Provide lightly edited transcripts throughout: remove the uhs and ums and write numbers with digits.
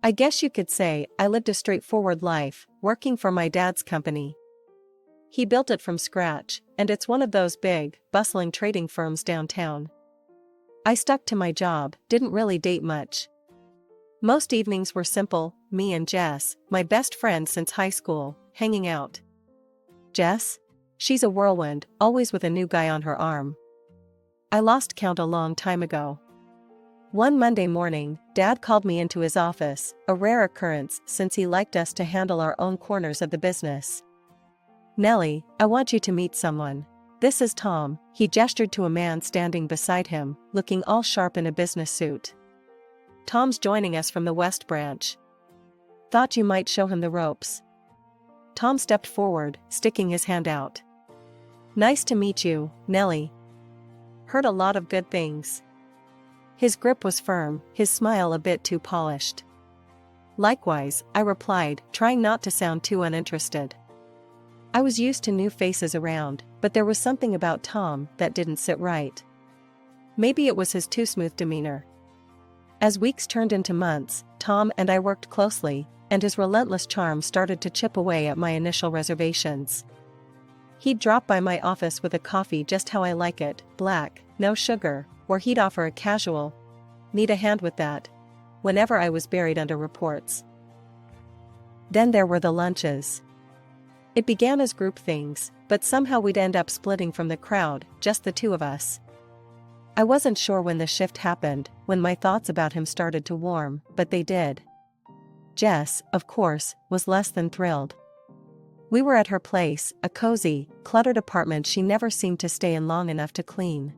I guess you could say I lived a straightforward life, working for my dad's company. He built it from scratch, and it's one of those big, bustling trading firms downtown. I stuck to my job, didn't really date much. Most evenings were simple, me and Jess, my best friend since high school, hanging out. Jess? She's a whirlwind, always with a new guy on her arm. I lost count a long time ago. One Monday morning, Dad called me into his office, a rare occurrence since he liked us to handle our own corners of the business. Nellie, I want you to meet someone. This is Tom. He gestured to a man standing beside him, looking all sharp in a business suit. Tom's joining us from the West Branch. Thought you might show him the ropes. Tom stepped forward, sticking his hand out. Nice to meet you, Nellie. Heard a lot of good things. His grip was firm, his smile a bit too polished. Likewise, I replied, trying not to sound too uninterested. I was used to new faces around, but there was something about Tom that didn't sit right. Maybe it was his too smooth demeanor. As weeks turned into months, Tom and I worked closely, and his relentless charm started to chip away at my initial reservations. He'd drop by my office with a coffee just how I like it, black, no sugar, or he'd offer a casual, "Need a hand with that?" whenever I was buried under reports. Then there were the lunches. It began as group things, but somehow we'd end up splitting from the crowd, just the two of us. I wasn't sure when the shift happened, when my thoughts about him started to warm, but they did. Jess, of course, was less than thrilled. We were at her place, a cozy, cluttered apartment she never seemed to stay in long enough to clean.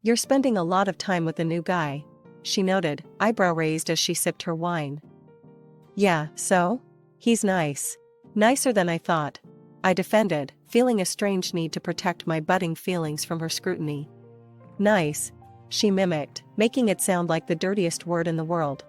You're spending a lot of time with the new guy, she noted, eyebrow raised as she sipped her wine. Yeah, so? He's nice. Nicer than I thought, I defended, feeling a strange need to protect my budding feelings from her scrutiny. Nice, she mimicked, making it sound like the dirtiest word in the world.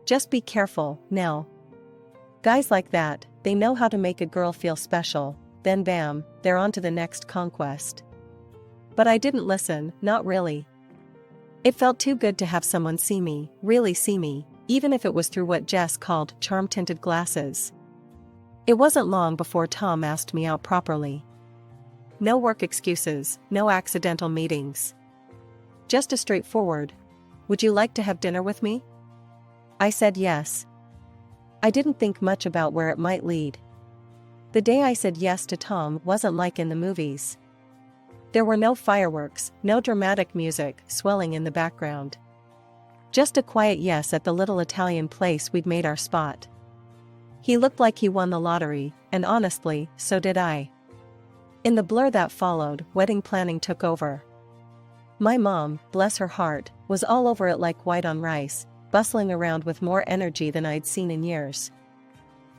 Just be careful, Nell. Guys like that, they know how to make a girl feel special, then bam, they're on to the next conquest. But I didn't listen, not really. It felt too good to have someone see me, really see me, even if it was through what Jess called charm-tinted glasses. It wasn't long before Tom asked me out properly. No work excuses, no accidental meetings. Just a straightforward, "Would you like to have dinner with me?" I said yes. I didn't think much about where it might lead. The day I said yes to Tom wasn't like in the movies. There were no fireworks, no dramatic music swelling in the background. Just a quiet yes at the little Italian place we'd made our spot. He looked like he won the lottery, and honestly, so did I. In the blur that followed, wedding planning took over. My mom, bless her heart, was all over it like white on rice, bustling around with more energy than I'd seen in years.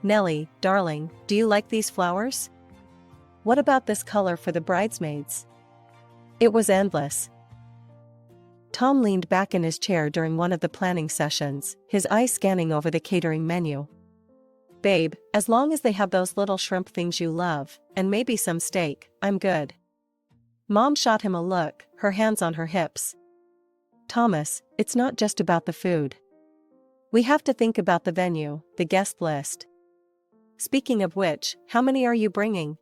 Nellie, darling, do you like these flowers? What about this color for the bridesmaids? It was endless. Tom leaned back in his chair during one of the planning sessions, his eyes scanning over the catering menu. Babe, as long as they have those little shrimp things you love, and maybe some steak, I'm good. Mom shot him a look, her hands on her hips. Thomas, it's not just about the food. We have to think about the venue, the guest list. Speaking of which, how many are you bringing?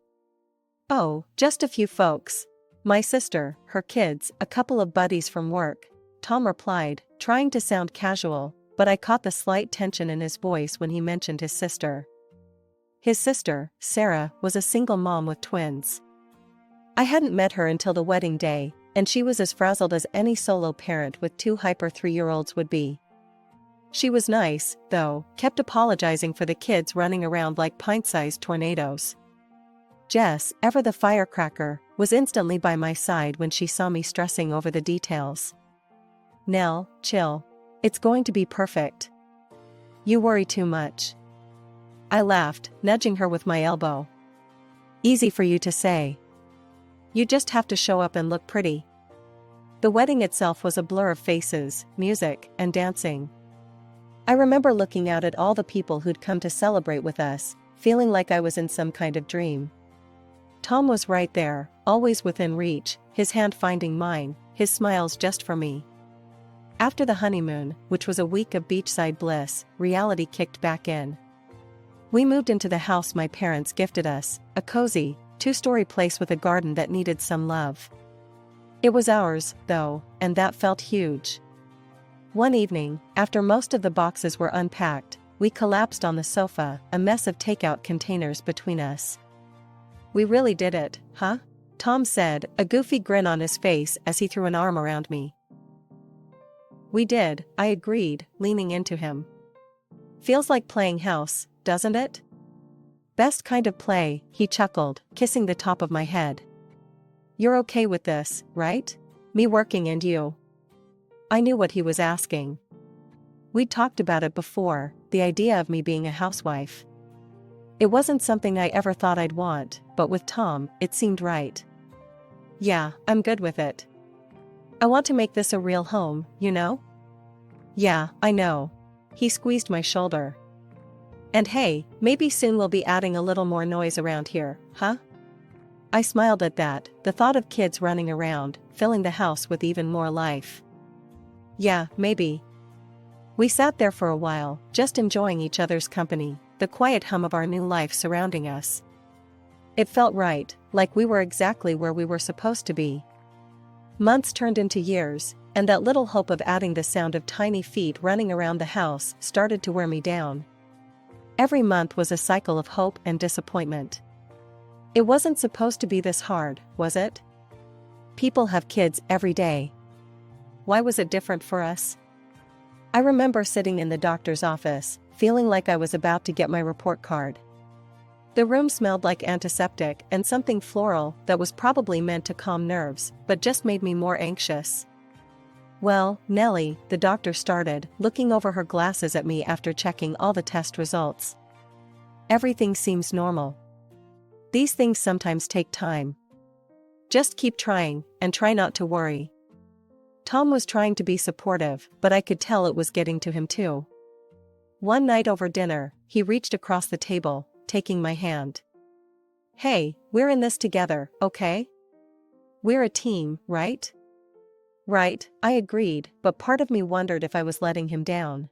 Oh, just a few folks. My sister, her kids, a couple of buddies from work, Tom replied, trying to sound casual, but I caught the slight tension in his voice when he mentioned his sister. His sister, Sarah, was a single mom with twins. I hadn't met her until the wedding day, and she was as frazzled as any solo parent with two hyper 3-year-olds would be. She was nice, though, kept apologizing for the kids running around like pint-sized tornadoes. Jess, ever the firecracker, was instantly by my side when she saw me stressing over the details. Nell, chill. It's going to be perfect. You worry too much. I laughed, nudging her with my elbow. Easy for you to say. You just have to show up and look pretty. The wedding itself was a blur of faces, music, and dancing. I remember looking out at all the people who'd come to celebrate with us, feeling like I was in some kind of dream. Tom was right there, always within reach, his hand finding mine, his smiles just for me. After the honeymoon, which was a week of beachside bliss, reality kicked back in. We moved into the house my parents gifted us, a cozy, two-story place with a garden that needed some love. It was ours, though, and that felt huge. One evening, after most of the boxes were unpacked, we collapsed on the sofa, a mess of takeout containers between us. "We really did it, huh?" Tom said, a goofy grin on his face as he threw an arm around me. "We did," I agreed, leaning into him. "Feels like playing house, doesn't it?" "Best kind of play," he chuckled, kissing the top of my head. "You're okay with this, right? Me working and you?" I knew what he was asking. We'd talked about it before, the idea of me being a housewife. It wasn't something I ever thought I'd want, but with Tom, it seemed right. "Yeah, I'm good with it. I want to make this a real home, you know?" "Yeah, I know." He squeezed my shoulder. "And hey, maybe soon we'll be adding a little more noise around here, huh?" I smiled at that, the thought of kids running around, filling the house with even more life. "Yeah, maybe." We sat there for a while, just enjoying each other's company, the quiet hum of our new life surrounding us. It felt right, like we were exactly where we were supposed to be. Months turned into years, and that little hope of adding the sound of tiny feet running around the house started to wear me down. Every month was a cycle of hope and disappointment. It wasn't supposed to be this hard, was it? People have kids every day. Why was it different for us? I remember sitting in the doctor's office, feeling like I was about to get my report card. The room smelled like antiseptic and something floral that was probably meant to calm nerves, but just made me more anxious. "Well, Nellie," the doctor started, looking over her glasses at me after checking all the test results. "Everything seems normal. These things sometimes take time. Just keep trying, and try not to worry." Tom was trying to be supportive, but I could tell it was getting to him too. One night over dinner, he reached across the table, taking my hand. "Hey, we're in this together, okay? We're a team, right?" "Right," I agreed, but part of me wondered if I was letting him down.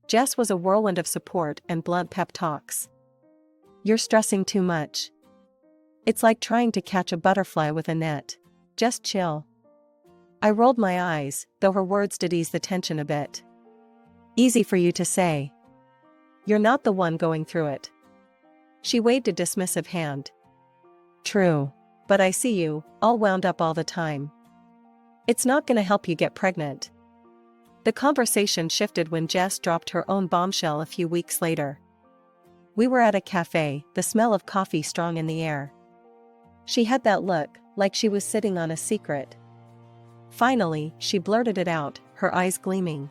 Jess was a whirlwind of support and blunt pep talks. "You're stressing too much. It's like trying to catch a butterfly with a net. Just chill." I rolled my eyes, though her words did ease the tension a bit. "Easy for you to say. You're not the one going through it." She waved a dismissive hand. "True. But I see you, all wound up all the time. It's not gonna help you get pregnant." The conversation shifted when Jess dropped her own bombshell a few weeks later. We were at a cafe, the smell of coffee strong in the air. She had that look, like she was sitting on a secret. Finally, she blurted it out, her eyes gleaming.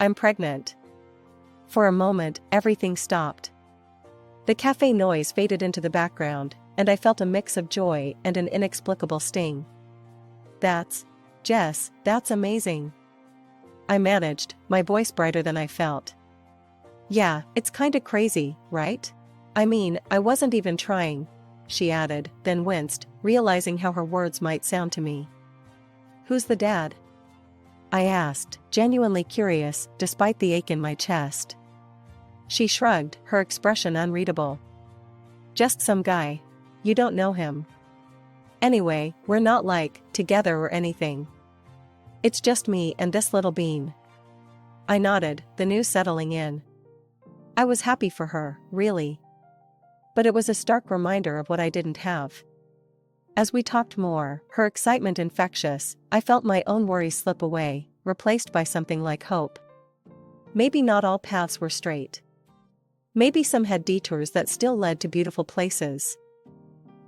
"I'm pregnant." For a moment, everything stopped. The cafe noise faded into the background, and I felt a mix of joy and an inexplicable sting. Jess, that's amazing." I managed, my voice brighter than I felt. "Yeah, it's kinda crazy, right? I mean, I wasn't even trying," she added, then winced, realizing how her words might sound to me. "Who's the dad?" I asked, genuinely curious, despite the ache in my chest. She shrugged, her expression unreadable. "Just some guy. You don't know him. Anyway, we're not together or anything. It's just me and this little bean." I nodded, the news settling in. I was happy for her, really. But it was a stark reminder of what I didn't have. As we talked more, her excitement infectious, I felt my own worries slip away, replaced by something like hope. Maybe not all paths were straight. Maybe some had detours that still led to beautiful places.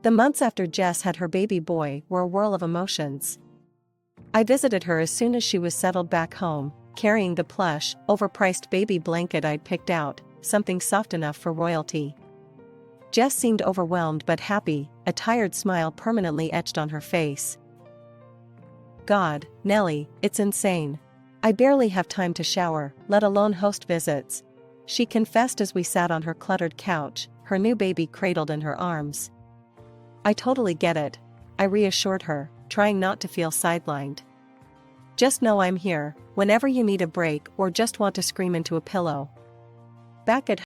The months after Jess had her baby boy were a whirl of emotions. I visited her as soon as she was settled back home, carrying the plush, overpriced baby blanket I'd picked out, something soft enough for royalty. Jess seemed overwhelmed but happy, a tired smile permanently etched on her face. "God, Nellie, it's insane. I barely have time to shower, let alone host visits," she confessed as we sat on her cluttered couch, her new baby cradled in her arms. "I totally get it," I reassured her, trying not to feel sidelined. Just know I'm here, whenever you need a break or just want to scream into a pillow. Back at